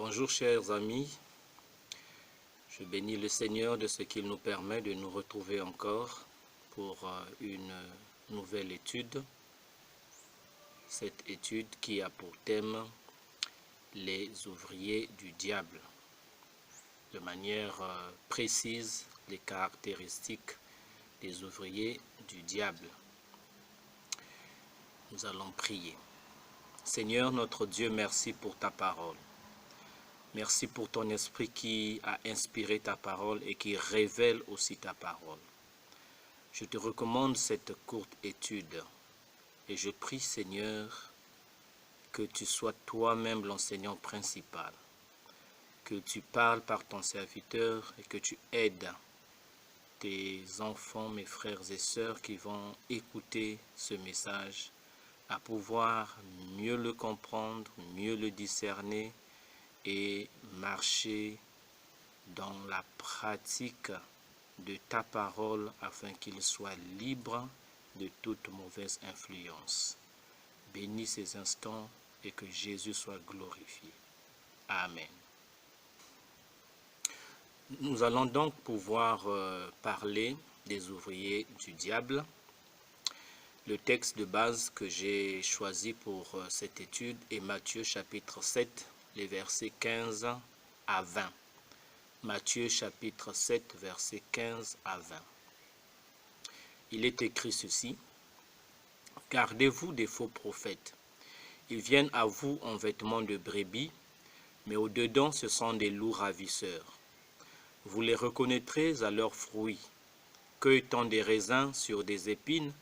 Bonjour chers amis, je bénis le Seigneur de ce qu'il nous permet de nous retrouver encore pour une nouvelle étude. Cette étude qui a pour thème les ouvriers du diable. De manière précise, les caractéristiques des ouvriers du diable. Nous allons prier. Seigneur notre Dieu, merci pour ta parole. Merci pour ton esprit qui a inspiré ta parole et qui révèle aussi ta parole. Je te recommande cette courte étude et je prie, Seigneur, que tu sois toi-même l'enseignant principal, que tu parles par ton serviteur et que tu aides tes enfants, mes frères et sœurs qui vont écouter ce message à pouvoir mieux le comprendre, mieux le discerner et marcher dans la pratique de ta parole afin qu'il soit libre de toute mauvaise influence. Bénis ces instants et que Jésus soit glorifié. Amen. Nous allons donc pouvoir parler des ouvriers du diable. Le texte de base que j'ai choisi pour cette étude est Matthieu chapitre 7, les versets 15 à 20. Matthieu chapitre 7, versets 15 à 20. Il est écrit ceci: « Gardez-vous des faux prophètes. Ils viennent à vous en vêtements de brebis, mais au-dedans ce sont des loups ravisseurs. Vous les reconnaîtrez à leurs fruits. Cueille-t-on des raisins sur des épines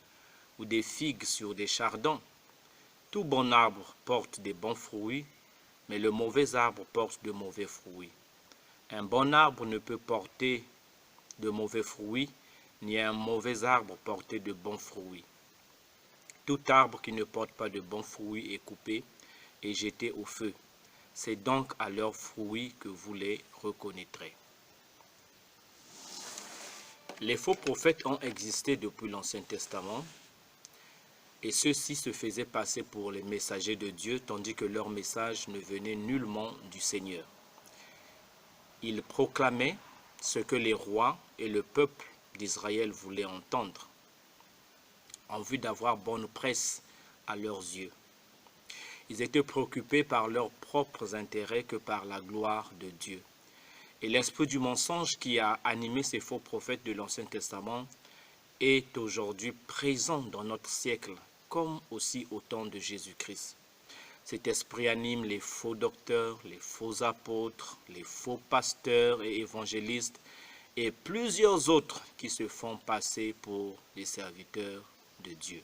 ou des figues sur des chardons? Tout bon arbre porte des bons fruits, mais le mauvais arbre porte de mauvais fruits. Un bon arbre ne peut porter de mauvais fruits, ni un mauvais arbre porter de bons fruits. Tout arbre qui ne porte pas de bons fruits est coupé et jeté au feu. C'est donc à leurs fruits que vous les reconnaîtrez. » Les faux prophètes ont existé depuis l'Ancien Testament et ceux-ci se faisaient passer pour les messagers de Dieu tandis que leur message ne venait nullement du Seigneur. Ils proclamaient ce que les rois et le peuple d'Israël voulaient entendre en vue d'avoir bonne presse à leurs yeux. Ils étaient préoccupés par leurs propres intérêts que par la gloire de Dieu. Et l'esprit du mensonge qui a animé ces faux prophètes de l'Ancien Testament est aujourd'hui présent dans notre siècle, comme aussi au temps de Jésus-Christ. Cet esprit anime les faux docteurs, les faux apôtres, les faux pasteurs et évangélistes et plusieurs autres qui se font passer pour des serviteurs de Dieu.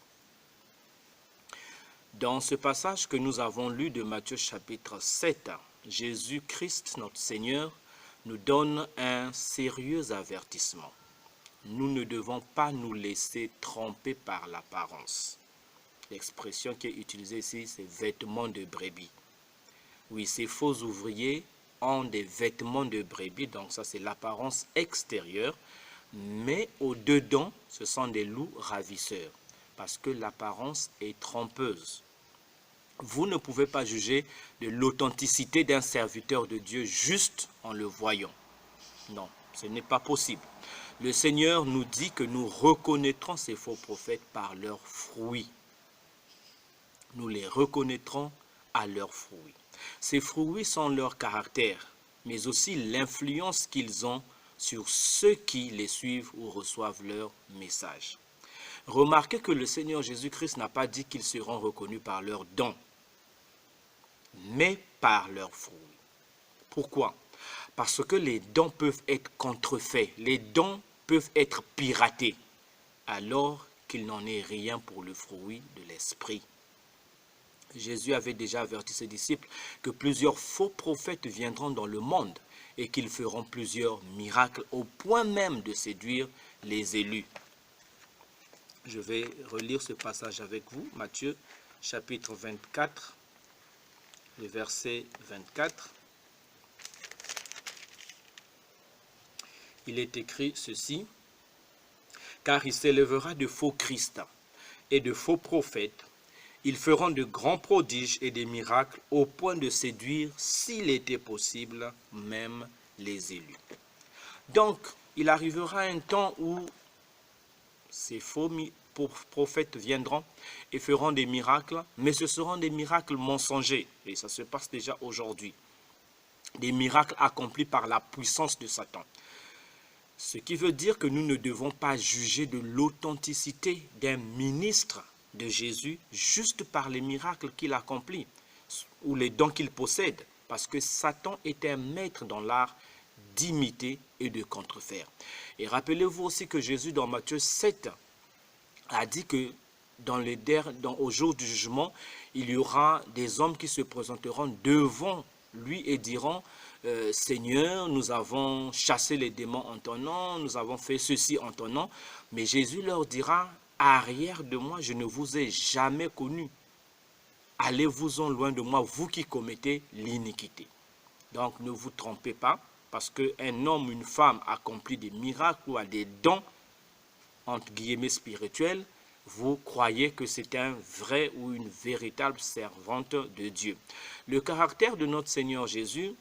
Dans ce passage que nous avons lu de Matthieu chapitre 7, Jésus-Christ, notre Seigneur, nous donne un sérieux avertissement. Nous ne devons pas nous laisser tromper par l'apparence. L'expression qui est utilisée ici, c'est vêtements de brebis. Oui, ces faux ouvriers ont des vêtements de brebis, donc ça c'est l'apparence extérieure, mais au-dedans, ce sont des loups ravisseurs, parce que l'apparence est trompeuse. Vous ne pouvez pas juger de l'authenticité d'un serviteur de Dieu juste en le voyant. Non, ce n'est pas possible. Le Seigneur nous dit que nous reconnaîtrons ces faux prophètes par leurs fruits. Nous les reconnaîtrons à leurs fruits. Ces fruits sont leur caractère, mais aussi l'influence qu'ils ont sur ceux qui les suivent ou reçoivent leur message. Remarquez que le Seigneur Jésus-Christ n'a pas dit qu'ils seront reconnus par leurs dons, mais par leurs fruits. Pourquoi? Parce que les dons peuvent être contrefaits, les dons peuvent être piratés, alors qu'il n'en est rien pour le fruit de l'esprit. Jésus avait déjà averti ses disciples que plusieurs faux prophètes viendront dans le monde et qu'ils feront plusieurs miracles au point même de séduire les élus. Je vais relire ce passage avec vous, Matthieu chapitre 24, le verset 24. Il est écrit ceci: « Car il s'élèvera de faux Christ et de faux prophètes, Ils feront de grands prodiges et des miracles au point de séduire, s'il était possible, même les élus. Donc, il arrivera un temps où ces faux prophètes viendront et feront des miracles, mais ce seront des miracles mensongers. Et ça se passe déjà aujourd'hui. Des miracles accomplis par la puissance de Satan. Ce qui veut dire que nous ne devons pas juger de l'authenticité d'un ministre de Jésus juste par les miracles qu'il accomplit ou les dons qu'il possède. Parce que Satan est un maître dans l'art d'imiter et de contrefaire. Et rappelez-vous aussi que Jésus dans Matthieu 7 a dit que au jour du jugement, il y aura des hommes qui se présenteront devant lui et diront Seigneur, nous avons chassé les démons en ton nom, nous avons fait ceci en ton nom. Mais Jésus leur dira, arrière de moi, je ne vous ai jamais connu. Allez-vous-en loin de moi, vous qui commettez l'iniquité. Donc ne vous trompez pas, parce qu'un homme, une femme accomplit des miracles ou a des dons, entre guillemets spirituels, vous croyez que c'est un vrai ou une véritable servante de Dieu. Le caractère de notre Seigneur Jésus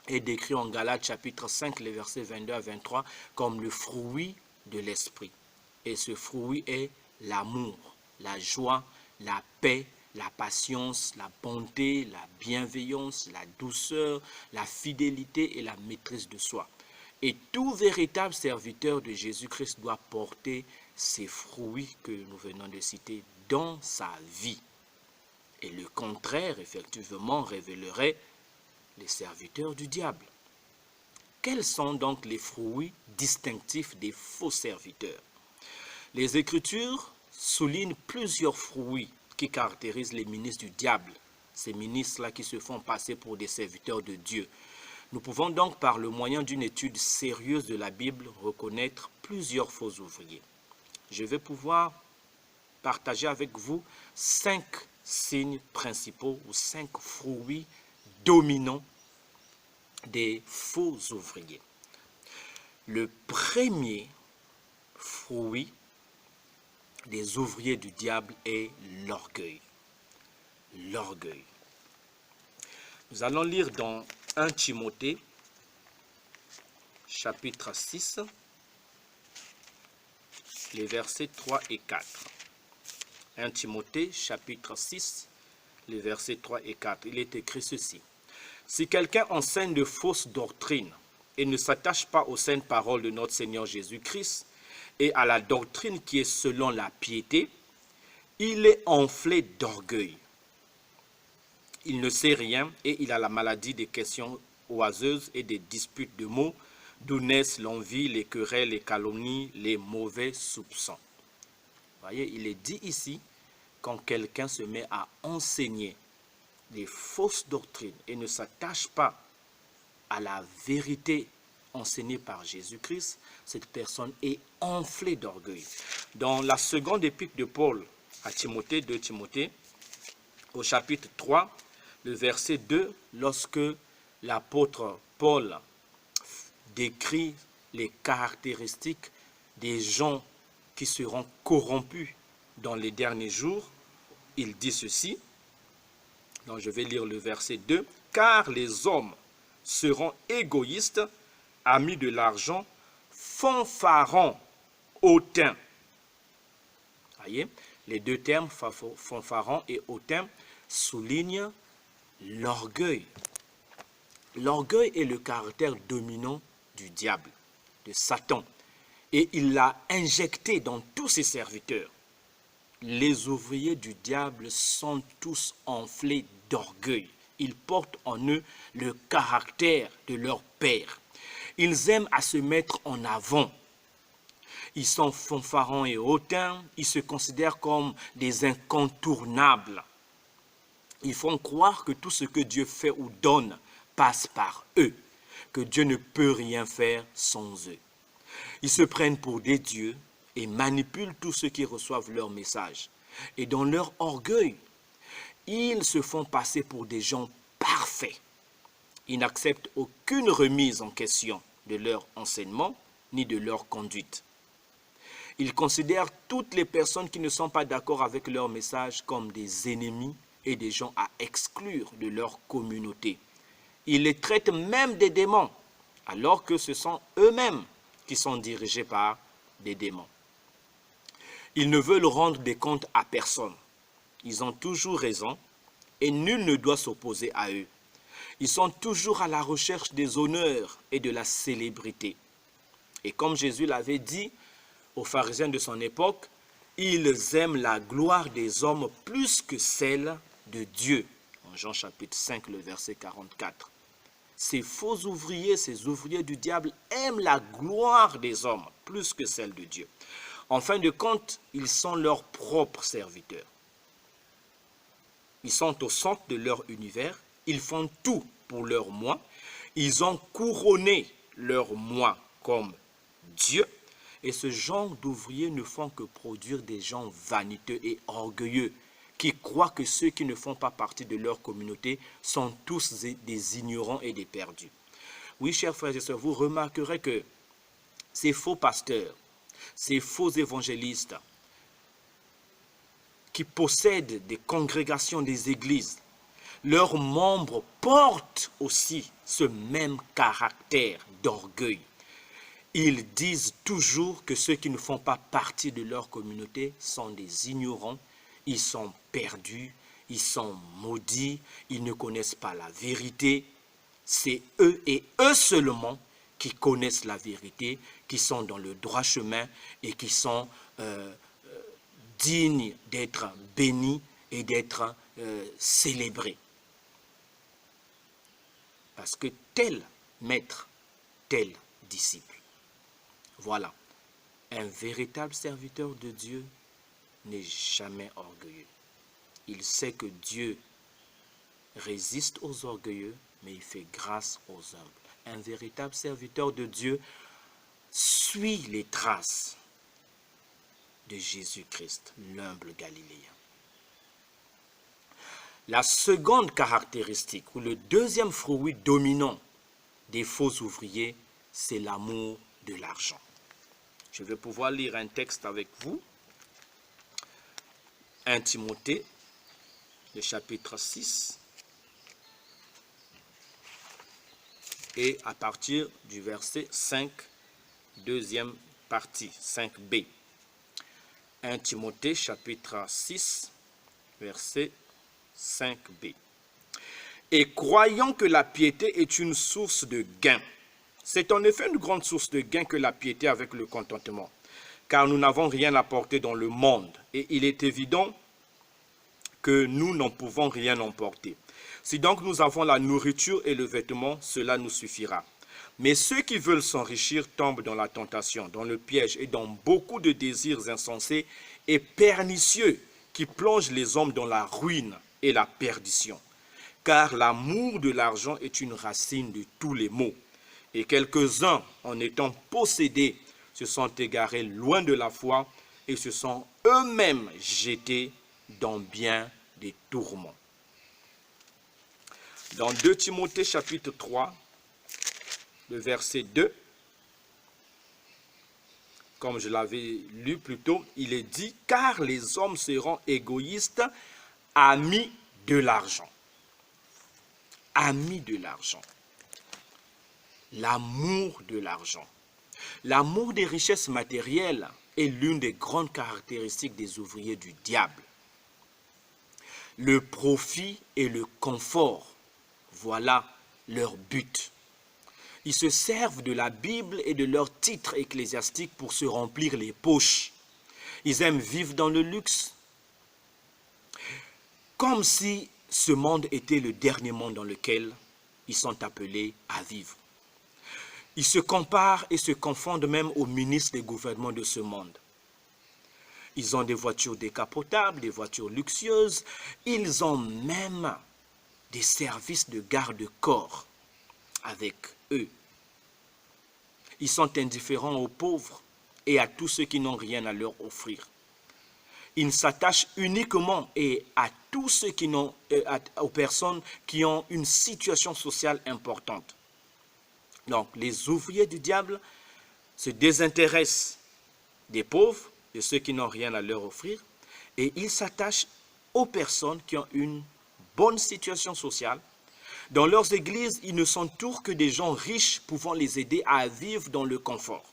est décrit en Galates chapitre 5, les versets 22 à 23, comme le fruit de l'esprit. Et ce fruit est l'amour, la joie, la paix, la patience, la bonté, la bienveillance, la douceur, la fidélité et la maîtrise de soi. Et tout véritable serviteur de Jésus-Christ doit porter ces fruits que nous venons de citer dans sa vie. Et le contraire, effectivement, révélerait les serviteurs du diable. Quels sont donc les fruits distinctifs des faux serviteurs? Les Écritures soulignent plusieurs fruits qui caractérisent les ministres du diable, ces ministres-là qui se font passer pour des serviteurs de Dieu. Nous pouvons donc, par le moyen d'une étude sérieuse de la Bible, reconnaître plusieurs faux ouvriers. Je vais pouvoir partager avec vous 5 signes principaux ou 5 fruits dominants des faux ouvriers. Le premier fruit des ouvriers du diable est l'orgueil. L'orgueil. Nous allons lire dans 1 Timothée, chapitre 6, les versets 3 et 4. 1 Timothée, chapitre 6, les versets 3 et 4. Il est écrit ceci. Si quelqu'un enseigne de fausses doctrines et ne s'attache pas aux saintes paroles de notre Seigneur Jésus-Christ et à la doctrine qui est selon la piété, il est enflé d'orgueil. Il ne sait rien et il a la maladie des questions oiseuses et des disputes de mots, d'où naissent l'envie, les querelles, les calomnies, les mauvais soupçons. Vous voyez, il est dit ici, quand quelqu'un se met à enseigner des fausses doctrines et ne s'attache pas à la vérité enseignée par Jésus-Christ, cette personne est enflée d'orgueil. Dans la seconde épître de Paul à Timothée, 2 Timothée, au chapitre 3, le verset 2, lorsque l'apôtre Paul décrit les caractéristiques des gens qui seront corrompus dans les derniers jours, il dit ceci. Donc je vais lire le verset 2. « Car les hommes seront égoïstes, amis de l'argent, fanfarons, hautains. » Voyez, les deux termes, fanfaron et hautain, soulignent l'orgueil. L'orgueil est le caractère dominant du diable, de Satan. Et il l'a injecté dans tous ses serviteurs. Les ouvriers du diable sont tous enflés d'orgueil. Ils portent en eux le caractère de leur père. Ils aiment à se mettre en avant. Ils sont fanfarons et hautains. Ils se considèrent comme des incontournables. Ils font croire que tout ce que Dieu fait ou donne passe par eux, que Dieu ne peut rien faire sans eux. Ils se prennent pour des dieux et manipulent tous ceux qui reçoivent leur message. Et dans leur orgueil, ils se font passer pour des gens parfaits. Ils n'acceptent aucune remise en question de leur enseignement ni de leur conduite. Ils considèrent toutes les personnes qui ne sont pas d'accord avec leur message comme des ennemis et des gens à exclure de leur communauté. Ils les traitent même des démons, alors que ce sont eux-mêmes qui sont dirigés par des démons. Ils ne veulent rendre des comptes à personne. Ils ont toujours raison et nul ne doit s'opposer à eux. Ils sont toujours à la recherche des honneurs et de la célébrité. Et comme Jésus l'avait dit aux pharisiens de son époque, ils aiment la gloire des hommes plus que celle de Dieu. En Jean chapitre 5, le verset 44. Ces faux ouvriers, ces ouvriers du diable aiment la gloire des hommes plus que celle de Dieu. En fin de compte, ils sont leurs propres serviteurs. Ils sont au centre de leur univers. Ils font tout pour leur moi. Ils ont couronné leur moi comme Dieu. Et ce genre d'ouvriers ne font que produire des gens vaniteux et orgueilleux qui croient que ceux qui ne font pas partie de leur communauté sont tous des ignorants et des perdus. Oui, chers frères et sœurs, vous remarquerez que ces faux pasteurs, ces faux évangélistes qui possèdent des congrégations, des églises, leurs membres portent aussi ce même caractère d'orgueil. Ils disent toujours que ceux qui ne font pas partie de leur communauté sont des ignorants, ils sont perdus, ils sont maudits, ils ne connaissent pas la vérité. C'est eux et eux seulement qui connaissent la vérité, qui sont dans le droit chemin et qui sont dignes d'être bénis et d'être célébrés. Parce que tel maître, tel disciple. Voilà, un véritable serviteur de Dieu n'est jamais orgueilleux. Il sait que Dieu résiste aux orgueilleux, mais il fait grâce aux humbles. Un véritable serviteur de Dieu suit les traces de Jésus-Christ, l'humble Galiléen. La seconde caractéristique, ou le deuxième fruit dominant des faux ouvriers, c'est l'amour de l'argent. Je vais pouvoir lire un texte avec vous. 1 Timothée, le chapitre 6. Et à partir du verset 5, deuxième partie, 5b. 1 Timothée, chapitre 6, verset 5b. Et croyant que la piété est une source de gain, c'est en effet une grande source de gain que la piété avec le contentement, car nous n'avons rien apporté dans le monde, et il est évident que nous n'en pouvons rien emporter. Si donc nous avons la nourriture et le vêtement, cela nous suffira. Mais ceux qui veulent s'enrichir tombent dans la tentation, dans le piège et dans beaucoup de désirs insensés et pernicieux qui plongent les hommes dans la ruine et la perdition. Car l'amour de l'argent est une racine de tous les maux. Et quelques-uns, en étant possédés, se sont égarés loin de la foi et se sont eux-mêmes jetés dans bien des tourments. Dans 2 Timothée chapitre 3, le verset 2, comme je l'avais lu plus tôt, il est dit « Car les hommes seront égoïstes, amis de l'argent. » Amis de l'argent. L'amour de l'argent. L'amour des richesses matérielles est l'une des grandes caractéristiques des ouvriers du diable. Le profit et le confort, voilà leur but. Ils se servent de la Bible et de leurs titres ecclésiastiques pour se remplir les poches. Ils aiment vivre dans le luxe, comme si ce monde était le dernier monde dans lequel ils sont appelés à vivre. Ils se comparent et se confondent même aux ministres des gouvernements de ce monde. Ils ont des voitures décapotables, des voitures luxueuses. Ils ont même des services de garde-corps avec eux. Ils sont indifférents aux pauvres et à tous ceux qui n'ont rien à leur offrir. Ils s'attachent uniquement à tous ceux qui n'ont, aux personnes qui ont une situation sociale importante. Donc, les ouvriers du diable se désintéressent des pauvres, de ceux qui n'ont rien à leur offrir, et ils s'attachent aux personnes qui ont une bonne situation sociale. Dans leurs églises, ils ne s'entourent que des gens riches pouvant les aider à vivre dans le confort.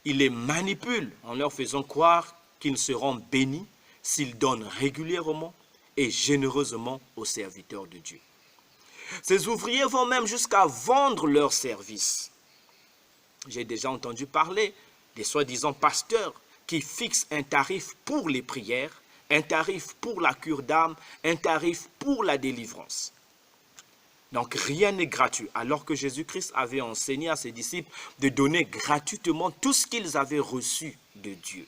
Ils les manipulent en leur faisant croire qu'ils seront bénis s'ils donnent régulièrement et généreusement aux serviteurs de Dieu. Ces ouvriers vont même jusqu'à vendre leurs services. J'ai déjà entendu parler des soi-disant pasteurs qui fixent un tarif pour les prières, un tarif pour la cure d'âme, un tarif pour la délivrance. Donc rien n'est gratuit, alors que Jésus-Christ avait enseigné à ses disciples de donner gratuitement tout ce qu'ils avaient reçu de Dieu.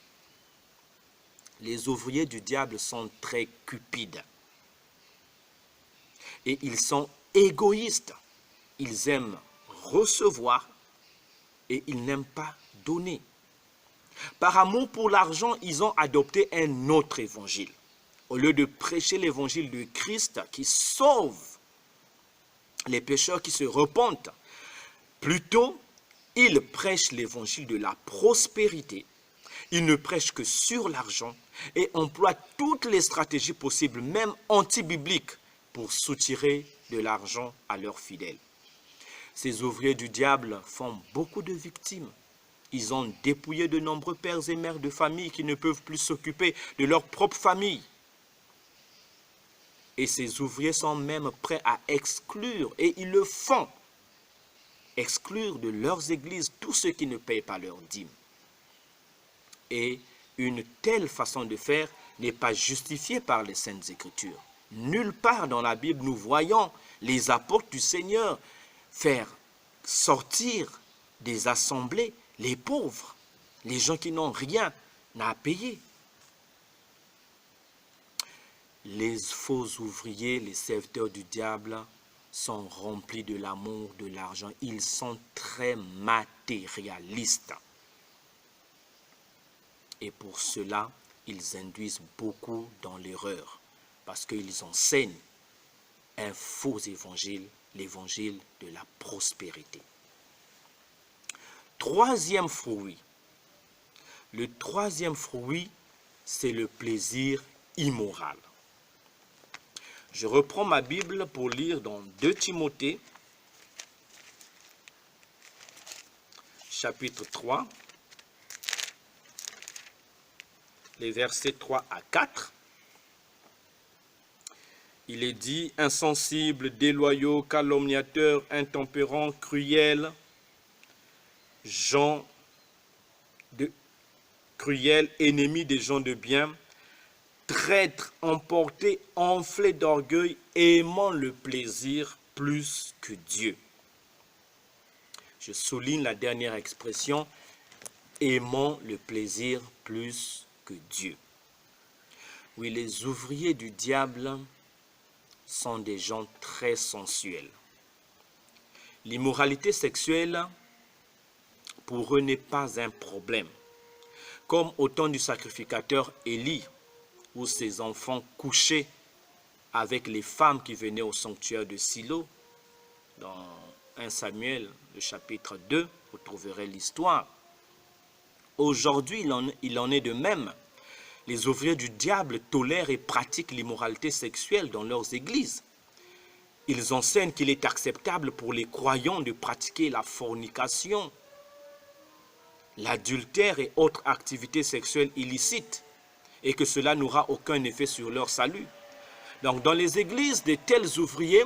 Les ouvriers du diable sont très cupides. Et ils sont égoïstes. Ils aiment recevoir et ils n'aiment pas donner. Par amour pour l'argent, ils ont adopté un autre évangile. Au lieu de prêcher l'évangile de Christ qui sauve les pécheurs qui se repentent, plutôt, ils prêchent l'évangile de la prospérité. Ils ne prêchent que sur l'argent et emploient toutes les stratégies possibles, même anti-bibliques, pour soutirer de l'argent à leurs fidèles. Ces ouvriers du diable font beaucoup de victimes. Ils ont dépouillé de nombreux pères et mères de famille qui ne peuvent plus s'occuper de leur propre famille. Et ces ouvriers sont même prêts à exclure, et ils le font, exclure de leurs églises tous ceux qui ne payent pas leurs dîmes. Et une telle façon de faire n'est pas justifiée par les Saintes Écritures. Nulle part dans la Bible nous voyons les apôtres du Seigneur faire sortir des assemblées les pauvres, les gens qui n'ont rien à payer. Les faux ouvriers, les serviteurs du diable sont remplis de l'amour de l'argent. Ils sont très matérialistes. Et pour cela, ils induisent beaucoup dans l'erreur. Parce qu'ils enseignent un faux évangile, l'évangile de la prospérité. Troisième fruit. Le troisième fruit, c'est le plaisir immoral. Je reprends ma Bible pour lire dans 2 Timothée, chapitre 3, les versets 3 à 4. Il est dit, insensibles, déloyaux, calomniateurs, intempérants, cruels, cruels, ennemis des gens de bien, traîtres, emportés, enflés d'orgueil, aimant le plaisir plus que Dieu. Je souligne la dernière expression, aimant le plaisir plus que Dieu. Oui, les ouvriers du diable sont des gens très sensuels. L'immoralité sexuelle, pour eux, n'est pas un problème. Comme au temps du sacrificateur Élie, où ses enfants couchaient avec les femmes qui venaient au sanctuaire de Silo. Dans 1 Samuel, le chapitre 2, vous trouverez l'histoire. Aujourd'hui, il en est de même. Les ouvriers du diable tolèrent et pratiquent l'immoralité sexuelle dans leurs églises. Ils enseignent qu'il est acceptable pour les croyants de pratiquer la fornication, l'adultère et autres activités sexuelles illicites, et que cela n'aura aucun effet sur leur salut. Donc dans les églises de tels ouvriers,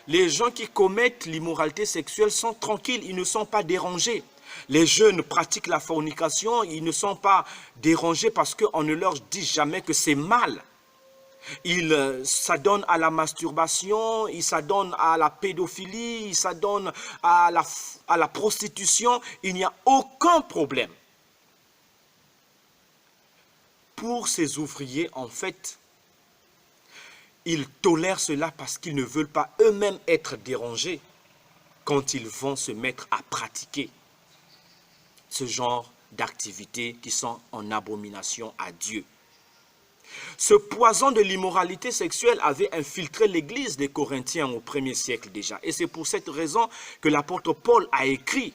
les gens qui commettent l'immoralité sexuelle sont tranquilles, ils ne sont pas dérangés. Les jeunes pratiquent la fornication, ils ne sont pas dérangés parce qu'on ne leur dit jamais que c'est mal. Ils s'adonnent à la masturbation, ils s'adonnent à la pédophilie, ils s'adonnent à la prostitution, il n'y a aucun problème. Pour ces ouvriers, en fait, ils tolèrent cela parce qu'ils ne veulent pas eux-mêmes être dérangés quand ils vont se mettre à pratiquer ce genre d'activités qui sont en abomination à Dieu. Ce poison de l'immoralité sexuelle avait infiltré l'église des Corinthiens au 1er siècle déjà. Et c'est pour cette raison que l'apôtre Paul a écrit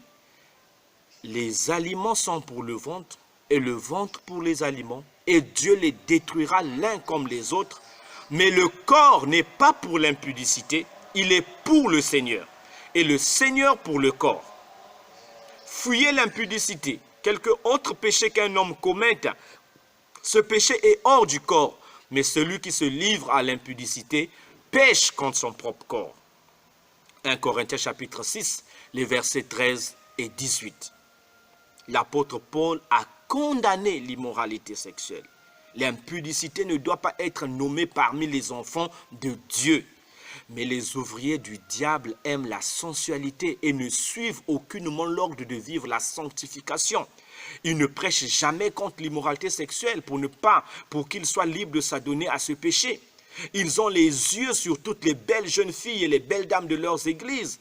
« Les aliments sont pour le ventre, et le ventre pour les aliments, et Dieu les détruira l'un comme les autres. Mais le corps n'est pas pour l'impudicité, il est pour le Seigneur, et le Seigneur pour le corps. Fuyez l'impudicité, quelque autre péché qu'un homme commette. Ce péché est hors du corps, mais celui qui se livre à l'impudicité pêche contre son propre corps. 1 Corinthiens chapitre 6, les versets 13 et 18. L'apôtre Paul a condamné l'immoralité sexuelle. L'impudicité ne doit pas être nommée parmi les enfants de Dieu. Mais les ouvriers du diable aiment la sensualité et ne suivent aucunement l'ordre de vivre la sanctification. Ils ne prêchent jamais contre l'immoralité sexuelle pour qu'ils soient libres de s'adonner à ce péché. Ils ont les yeux sur toutes les belles jeunes filles et les belles dames de leurs églises.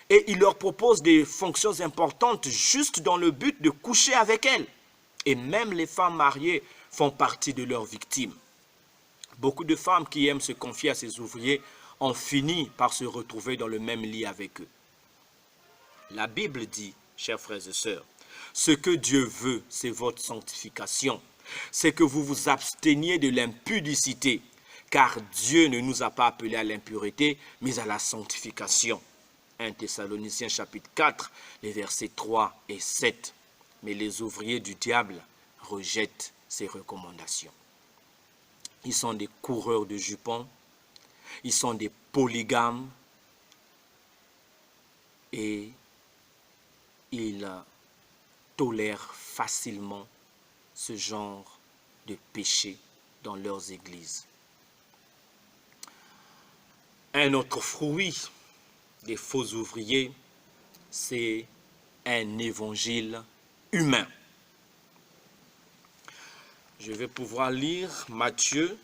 Et ils leur proposent des fonctions importantes juste dans le but de coucher avec elles. Et même les femmes mariées font partie de leurs victimes. Beaucoup de femmes qui aiment se confier à ces ouvriers ont fini par se retrouver dans le même lit avec eux. La Bible dit, chers frères et sœurs, ce que Dieu veut, c'est votre sanctification. C'est que vous vous absteniez de l'impudicité, car Dieu ne nous a pas appelés à l'impureté, mais à la sanctification. 1 Thessaloniciens chapitre 4, les versets 3 et 7. Mais les ouvriers du diable rejettent ces recommandations. Ils sont des coureurs de jupons, ils sont des polygames et ils tolèrent facilement ce genre de péché dans leurs églises. Un autre fruit des faux ouvriers, c'est un évangile humain. Je vais pouvoir lire Matthieu,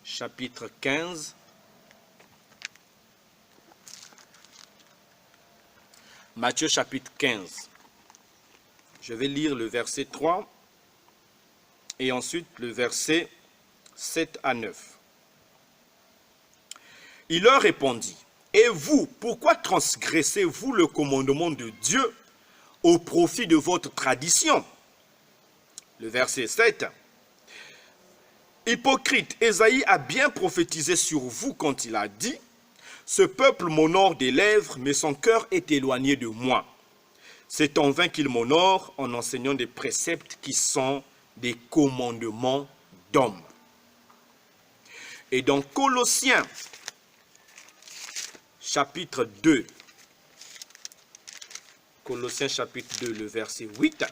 chapitre 15. Matthieu, chapitre 15. Je vais lire le verset 3 et ensuite le verset 7 à 9. Il leur répondit, « Et vous, pourquoi transgressez-vous le commandement de Dieu au profit de votre tradition ?» Le verset 7. « Hypocrite, Ésaïe a bien prophétisé sur vous quand il a dit, « Ce peuple m'honore des lèvres, mais son cœur est éloigné de moi. C'est en vain qu'il m'honore en enseignant des préceptes qui sont des commandements d'hommes. » Et dans Colossiens, chapitre 2, Colossiens chapitre 2, le verset 8,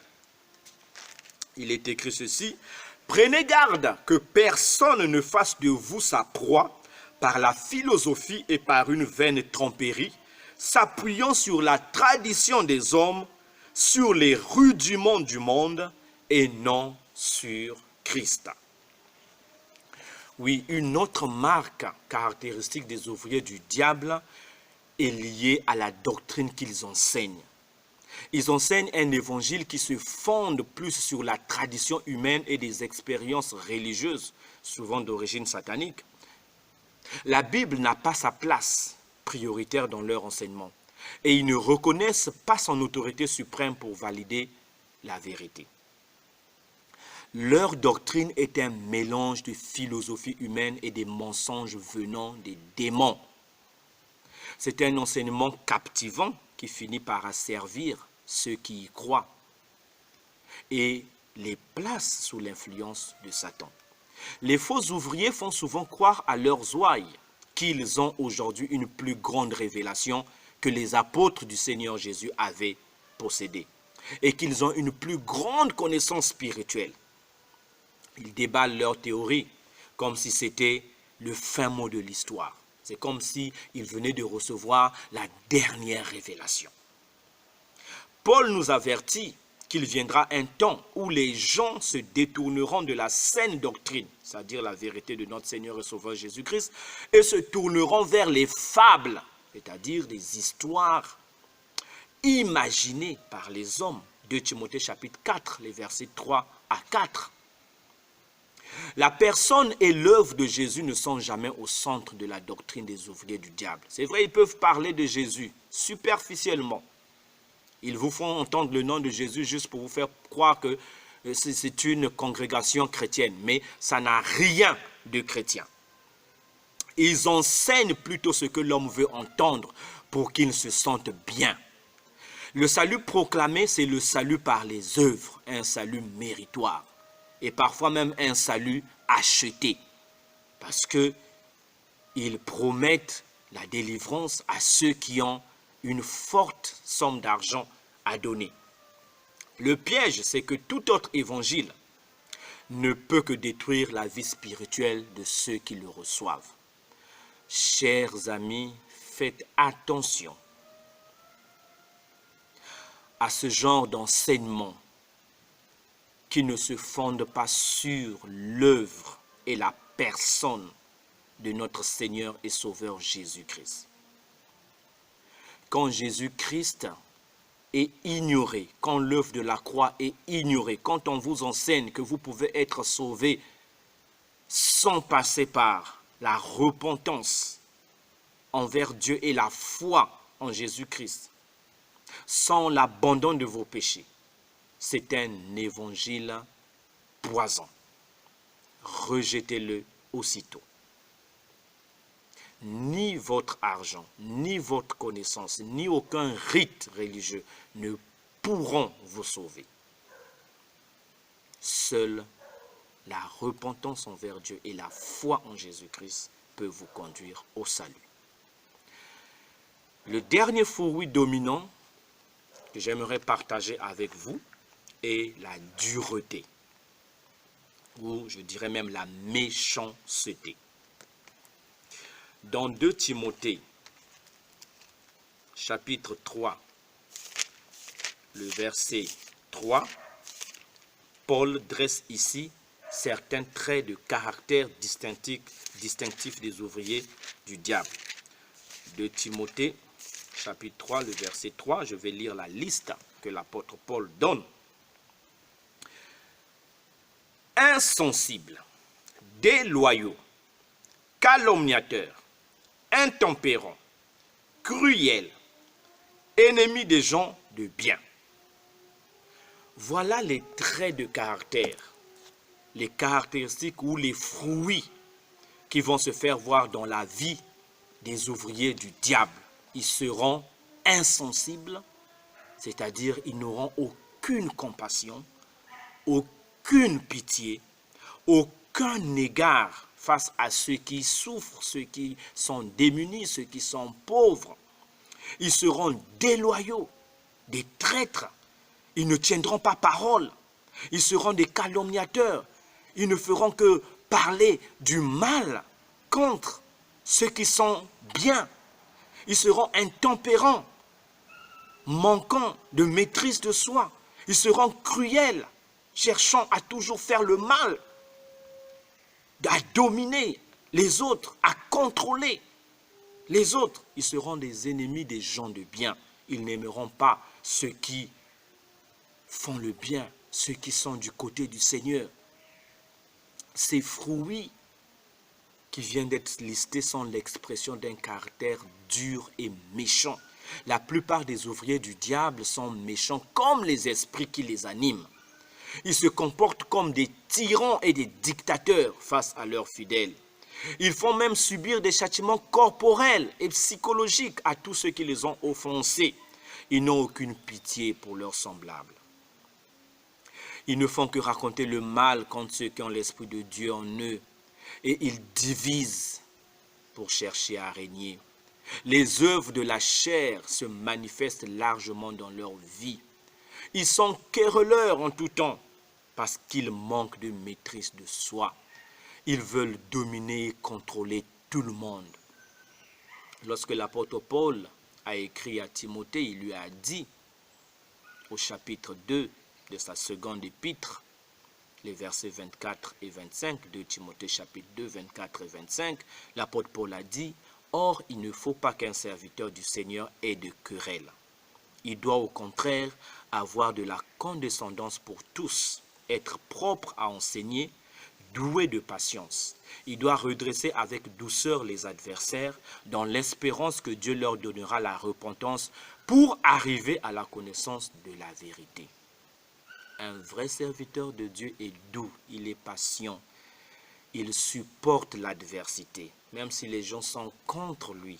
il est écrit ceci, « Prenez garde que personne ne fasse de vous sa proie par la philosophie et par une vaine tromperie, s'appuyant sur la tradition des hommes, sur les rudiments du monde et non sur Christ. » Oui, une autre marque caractéristique des ouvriers du diable est liée à la doctrine qu'ils enseignent. Ils enseignent un évangile qui se fonde plus sur la tradition humaine et des expériences religieuses, souvent d'origine satanique. La Bible n'a pas sa place prioritaire dans leur enseignement et ils ne reconnaissent pas son autorité suprême pour valider la vérité. Leur doctrine est un mélange de philosophie humaine et des mensonges venant des démons. C'est un enseignement captivant qui finit par asservir ceux qui y croient et les place sous l'influence de Satan. Les faux ouvriers font souvent croire à leurs ouailles qu'ils ont aujourd'hui une plus grande révélation que les apôtres du Seigneur Jésus avaient possédée et qu'ils ont une plus grande connaissance spirituelle. Ils déballent leur théorie comme si c'était le fin mot de l'histoire. C'est comme s'ils venaient de recevoir la dernière révélation. Paul nous avertit qu'il viendra un temps où les gens se détourneront de la saine doctrine, c'est-à-dire la vérité de notre Seigneur et Sauveur Jésus-Christ, et se tourneront vers les fables, c'est-à-dire des histoires imaginées par les hommes. 2 Timothée chapitre 4, les versets 3 à 4. La personne et l'œuvre de Jésus ne sont jamais au centre de la doctrine des ouvriers du diable. C'est vrai, ils peuvent parler de Jésus superficiellement. Ils vous font entendre le nom de Jésus juste pour vous faire croire que c'est une congrégation chrétienne, mais ça n'a rien de chrétien. Ils enseignent plutôt ce que l'homme veut entendre pour qu'il se sente bien. Le salut proclamé, c'est le salut par les œuvres, un salut méritoire. Et parfois même un salut acheté. Parce qu'ils promettent la délivrance à ceux qui ont une forte somme d'argent à donner. Le piège, c'est que tout autre évangile ne peut que détruire la vie spirituelle de ceux qui le reçoivent. Chers amis, faites attention à ce genre d'enseignement qui ne se fonde pas sur l'œuvre et la personne de notre Seigneur et Sauveur Jésus-Christ. Quand Jésus-Christ est ignoré, quand l'œuvre de la croix est ignorée, quand on vous enseigne que vous pouvez être sauvé sans passer par la repentance envers Dieu et la foi en Jésus-Christ, sans l'abandon de vos péchés, c'est un évangile poison. Rejetez-le aussitôt. Ni votre argent, ni votre connaissance, ni aucun rite religieux ne pourront vous sauver. Seule la repentance envers Dieu et la foi en Jésus-Christ peut vous conduire au salut. Le dernier fruit dominant que j'aimerais partager avec vous est la dureté, ou je dirais même la méchanceté. Dans 2 Timothée, chapitre 3, le verset 3, Paul dresse ici certains traits de caractère distinctifs des ouvriers du diable. 2 Timothée, chapitre 3, le verset 3, je vais lire la liste que l'apôtre Paul donne. Insensibles, déloyaux, calomniateurs, intempérants, cruels, ennemis des gens de bien. Voilà les traits de caractère, les caractéristiques ou les fruits qui vont se faire voir dans la vie des ouvriers du diable. Ils seront insensibles, c'est-à-dire ils n'auront aucune compassion, aucune pitié, aucun égard face à ceux qui souffrent, ceux qui sont démunis, ceux qui sont pauvres. Ils seront déloyaux, des traîtres. Ils ne tiendront pas parole. Ils seront des calomniateurs. Ils ne feront que parler du mal contre ceux qui sont bien. Ils seront intempérants, manquant de maîtrise de soi. Ils seront cruels, cherchant à toujours faire le mal, à dominer les autres, à contrôler les autres. Ils seront des ennemis des gens de bien. Ils n'aimeront pas ceux qui font le bien, ceux qui sont du côté du Seigneur. Ces fruits qui viennent d'être listés sont l'expression d'un caractère dur et méchant. La plupart des ouvriers du diable sont méchants comme les esprits qui les animent. Ils se comportent comme des tyrans et des dictateurs face à leurs fidèles. Ils font même subir des châtiments corporels et psychologiques à tous ceux qui les ont offensés. Ils n'ont aucune pitié pour leurs semblables. Ils ne font que raconter le mal contre ceux qui ont l'Esprit de Dieu en eux. Et ils divisent pour chercher à régner. Les œuvres de la chair se manifestent largement dans leur vie. Ils sont querelleurs en tout temps parce qu'ils manquent de maîtrise de soi. Ils veulent dominer et contrôler tout le monde. Lorsque l'apôtre Paul a écrit à Timothée, il lui a dit au chapitre 2 de sa seconde épître, les versets 24 et 25 de Timothée chapitre 2, 24 et 25, l'apôtre Paul a dit « Or, il ne faut pas qu'un serviteur du Seigneur ait de querelle. Il doit au contraire avoir de la condescendance pour tous, être propre à enseigner, doué de patience. Il doit redresser avec douceur les adversaires dans l'espérance que Dieu leur donnera la repentance pour arriver à la connaissance de la vérité. » Un vrai serviteur de Dieu est doux, il est patient, il supporte l'adversité. Même si les gens sont contre lui,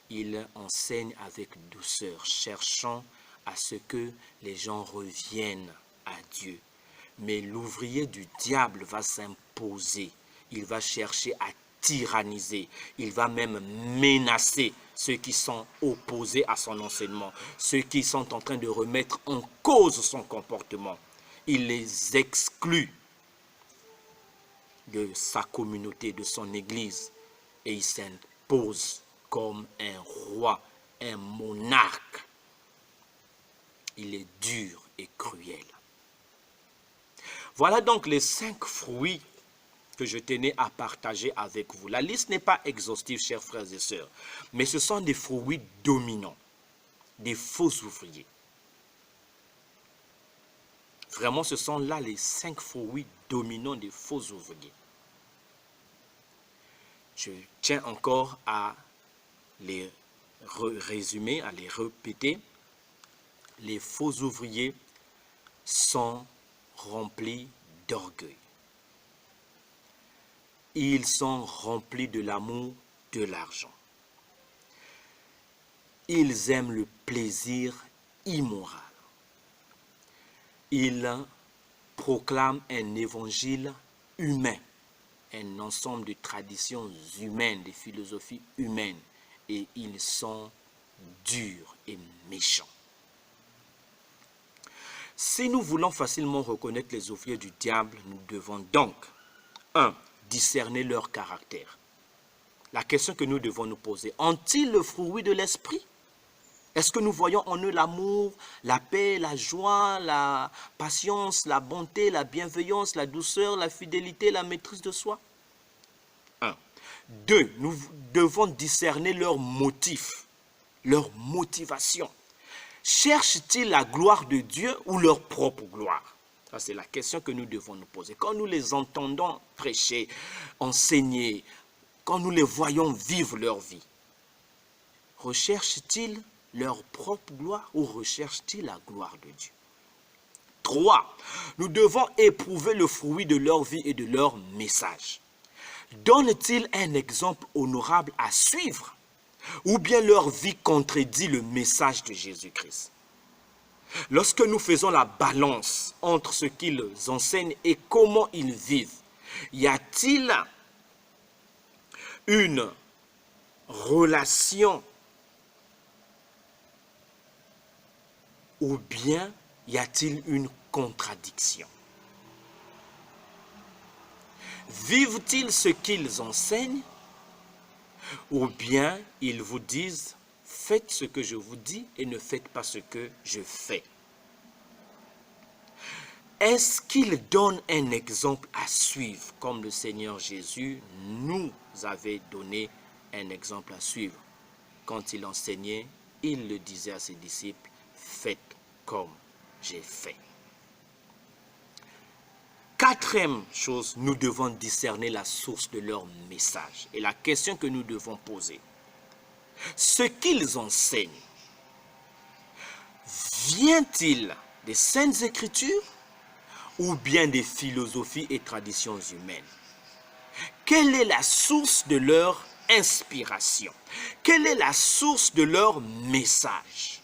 il enseigne avec douceur, cherchant à ce que les gens reviennent à Dieu. Mais l'ouvrier du diable va s'imposer, il va chercher à tyranniser, il va même menacer ceux qui sont opposés à son enseignement, ceux qui sont en train de remettre en cause son comportement. Il les exclut de sa communauté, de son église, et il s'impose comme un roi, un monarque. Il est dur et cruel. Voilà donc les 5 fruits que je tenais à partager avec vous. La liste n'est pas exhaustive, chers frères et sœurs, mais ce sont des fruits dominants, des faux ouvriers. Vraiment, ce sont là les 5 fruits dominants des faux ouvriers. Je tiens encore à les résumer, à les répéter. Les faux ouvriers sont remplis d'orgueil. Ils sont remplis de l'amour de l'argent. Ils aiment le plaisir immoral. Ils proclament un évangile humain, un ensemble de traditions humaines, de philosophies humaines, et ils sont durs et méchants. Si nous voulons facilement reconnaître les ouvriers du diable, nous devons donc 1. Discerner leur caractère. La question que nous devons nous poser, ont-ils le fruit de l'esprit? Est-ce que nous voyons en eux l'amour, la paix, la joie, la patience, la bonté, la bienveillance, la douceur, la fidélité, la maîtrise de soi? 1. 2. Nous devons discerner leurs motifs, leur motivation. Cherchent-ils la gloire de Dieu ou leur propre gloire? Ça, c'est la question que nous devons nous poser. Quand nous les entendons prêcher, enseigner, quand nous les voyons vivre leur vie, recherchent-ils leur propre gloire ou recherchent-ils la gloire de Dieu? 3. Nous devons éprouver le fruit de leur vie et de leur message. Donnent-ils un exemple honorable à suivre ou bien leur vie contredit le message de Jésus-Christ? Lorsque nous faisons la balance entre ce qu'ils enseignent et comment ils vivent, y a-t-il une relation ou bien y a-t-il une contradiction? Vivent-ils ce qu'ils enseignent ou bien ils vous disent « Faites ce que je vous dis et ne faites pas ce que je fais ». Est-ce qu'ils donnent un exemple à suivre comme le Seigneur Jésus nous avait donné un exemple à suivre? Quand il enseignait, il le disait à ses disciples « Faites comme j'ai fait ». Quatrième chose, nous devons discerner la source de leur message. Et la question que nous devons poser, ce qu'ils enseignent, vient-il des Saintes Écritures ou bien des philosophies et traditions humaines? Quelle est la source de leur inspiration? Quelle est la source de leur message?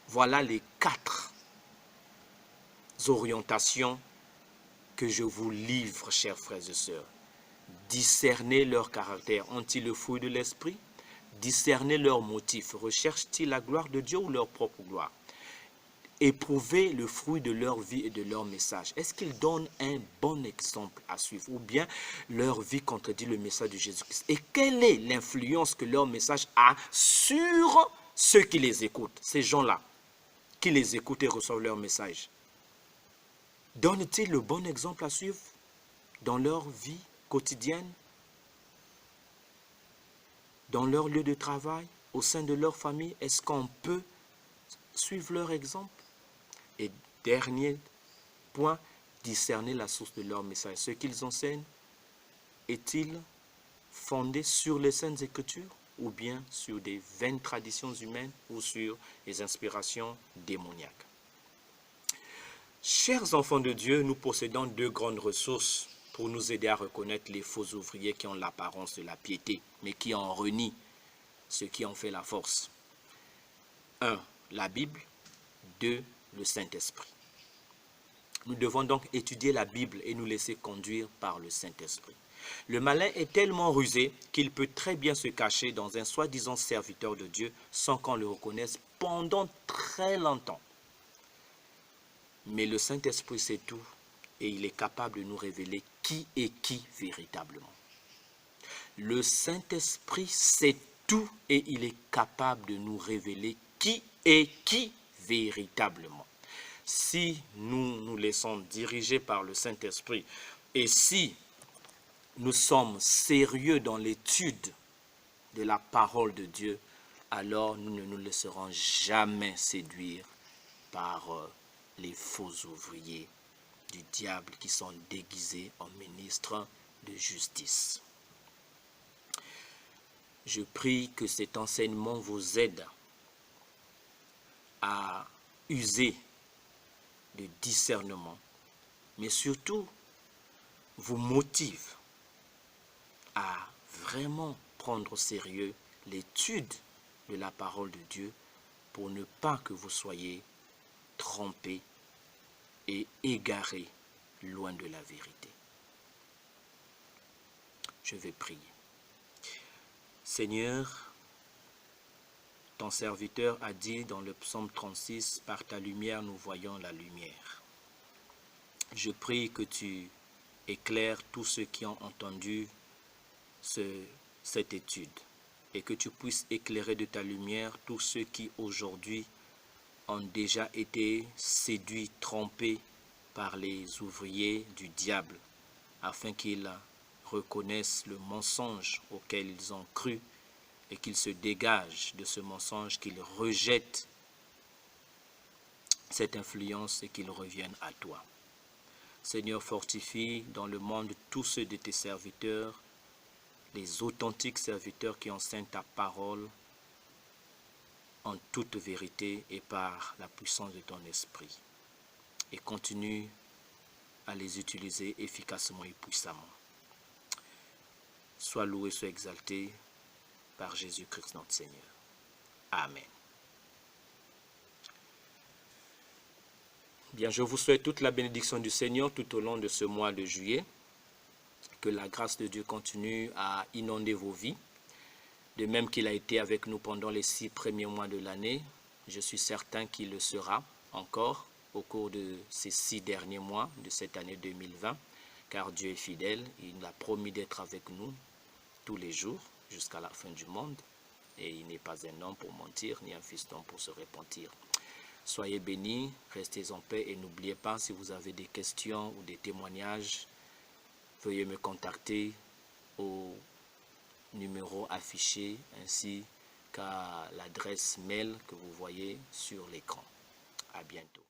Voilà les 4 orientations que je vous livre, chers frères et sœurs. Discernez leur caractère. Ont-ils le fruit de l'esprit? Discernez leurs motifs. Recherchent-ils la gloire de Dieu ou leur propre gloire? Éprouvez le fruit de leur vie et de leur message. Est-ce qu'ils donnent un bon exemple à suivre ou bien leur vie contredit le message de Jésus-Christ? Et quelle est l'influence que leur message a sur ceux qui les écoutent, ces gens-là, qui les écoutent et reçoivent leur message? Donnent-ils le bon exemple à suivre dans leur vie quotidienne, dans leur lieu de travail, au sein de leur famille? Est-ce qu'on peut suivre leur exemple? Et dernier point, discerner la source de leur message. Ce qu'ils enseignent est-il fondé sur les Saintes Écritures ou bien sur des vaines traditions humaines ou sur les inspirations démoniaques? Chers enfants de Dieu, nous possédons deux grandes ressources pour nous aider à reconnaître les faux ouvriers qui ont l'apparence de la piété, mais qui en renient ce qui en fait la force. 1. La Bible. 2. Le Saint-Esprit. Nous devons donc étudier la Bible et nous laisser conduire par le Saint-Esprit. Le malin est tellement rusé qu'il peut très bien se cacher dans un soi-disant serviteur de Dieu sans qu'on le reconnaisse pendant très longtemps. Mais le Saint-Esprit sait tout et il est capable de nous révéler qui est qui véritablement. Le Saint-Esprit sait tout et il est capable de nous révéler qui est qui véritablement. Si nous nous laissons diriger par le Saint-Esprit et si nous sommes sérieux dans l'étude de la parole de Dieu, alors nous ne nous laisserons jamais séduire par les faux ouvriers du diable qui sont déguisés en ministres de justice. Je prie que cet enseignement vous aide à user de discernement, mais surtout vous motive à vraiment prendre au sérieux l'étude de la parole de Dieu pour ne pas que vous soyez trompés et égarés loin de la vérité. Je vais prier. Seigneur, ton serviteur a dit dans le psaume 36, « Par ta lumière, nous voyons la lumière ». Je prie que tu éclaires tous ceux qui ont entendu cette étude et que tu puisses éclairer de ta lumière tous ceux qui aujourd'hui ont déjà été séduits, trompés par les ouvriers du diable, afin qu'ils reconnaissent le mensonge auquel ils ont cru et qu'ils se dégagent de ce mensonge, qu'ils rejettent cette influence et qu'ils reviennent à toi. Seigneur, fortifie dans le monde tous ceux de tes serviteurs, les authentiques serviteurs qui enseignent ta parole en toute vérité et par la puissance de ton esprit. Et continue à les utiliser efficacement et puissamment. Sois loué, sois exalté par Jésus-Christ notre Seigneur. Amen. Bien, je vous souhaite toute la bénédiction du Seigneur tout au long de ce mois de juillet. Que la grâce de Dieu continue à inonder vos vies. De même qu'il a été avec nous pendant les 6 premiers mois de l'année, je suis certain qu'il le sera encore au cours de ces 6 derniers mois de cette année 2020, car Dieu est fidèle, il a promis d'être avec nous tous les jours jusqu'à la fin du monde, et il n'est pas un homme pour mentir, ni un fiston pour se repentir. Soyez bénis, restez en paix et n'oubliez pas, si vous avez des questions ou des témoignages, veuillez me contacter au numéro affiché ainsi qu'à l'adresse mail que vous voyez sur l'écran. À bientôt.